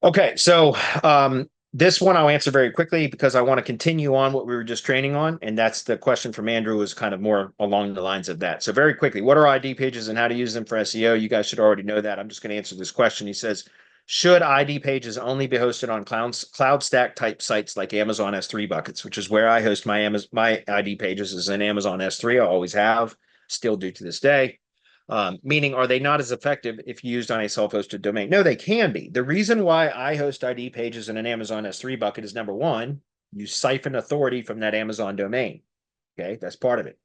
Okay, so this one I'll answer very quickly because I want to continue on what we were just training on, and that's the question from Andrew was kind of more along the lines of that. So very quickly, what are ID pages and how to use them for SEO? You guys should already know that. I'm just going to answer this question. He says, should ID pages only be hosted on cloud stack type sites like Amazon S3 buckets, which is where I host my ID pages is in Amazon S3. I always have, still do to this day. Meaning, are they not as effective if used on a self-hosted domain? No, they can be. The reason why I host ID pages in an Amazon S3 bucket is number one, you siphon authority from that Amazon domain. Okay, that's part of it.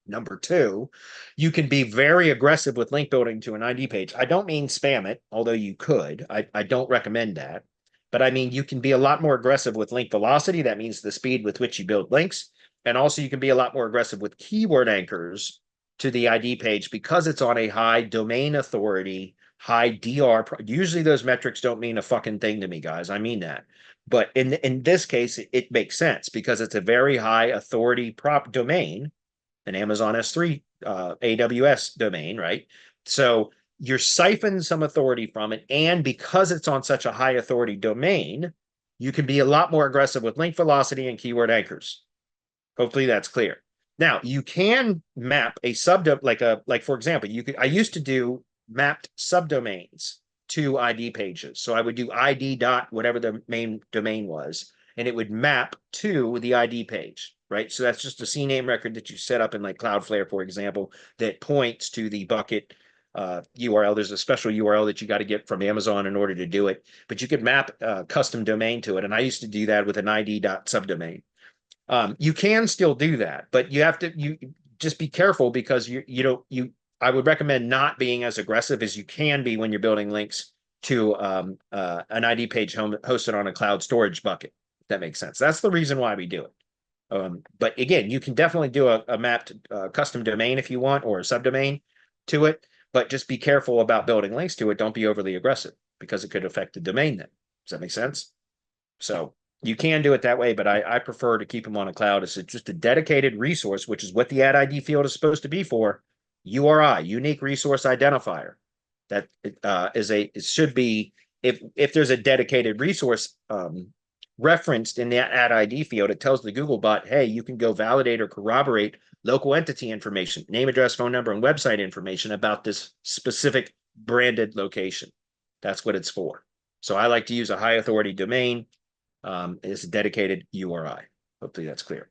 Number two, you can be very aggressive with link building to an ID page. I don't mean spam it, although you could. I don't recommend that. But I mean, you can be a lot more aggressive with link velocity. That means the speed with which you build links. And also, you can be a lot more aggressive with keyword anchors to the ID page because it's on a high domain authority, high DR. Usually, those metrics don't mean a fucking thing to me, guys. I mean that. But in this case, it makes sense because it's a very high authority prop domain, an Amazon S3 AWS domain, right? So you're siphoning some authority from it. And because it's on such a high authority domain, you can be a lot more aggressive with link velocity and keyword anchors. Hopefully that's clear. Now you can map a like for example, I used to do mapped subdomains to ID pages. So I would do ID dot whatever the main domain was, and it would map to the ID page, right? So that's just a CNAME record that you set up in like Cloudflare, for example, that points to the bucket URL. There's a special URL that you got to get from Amazon in order to do it, but you could map a custom domain to it. And I used to do that with an ID dot subdomain. You can still do that, but you just be careful because I would recommend not being as aggressive as you can be when you're building links to an ID page hosted on a cloud storage bucket. If that makes sense. That's the reason why we do it. But again, you can definitely do a mapped custom domain if you want, or a subdomain to it, but just be careful about building links to it. Don't be overly aggressive because it could affect the domain then. Does that make sense? So you can do it that way, but I prefer to keep them on a cloud. It's just a dedicated resource, which is what the ad ID field is supposed to be for. URI, unique resource identifier. That it should be if there's a dedicated resource referenced in the ad ID field, it tells the Google bot, hey, you can go validate or corroborate local entity information, name, address, phone number, and website information about this specific branded location. That's what it's for. So I like to use a high authority domain as a dedicated URI. Hopefully that's clear.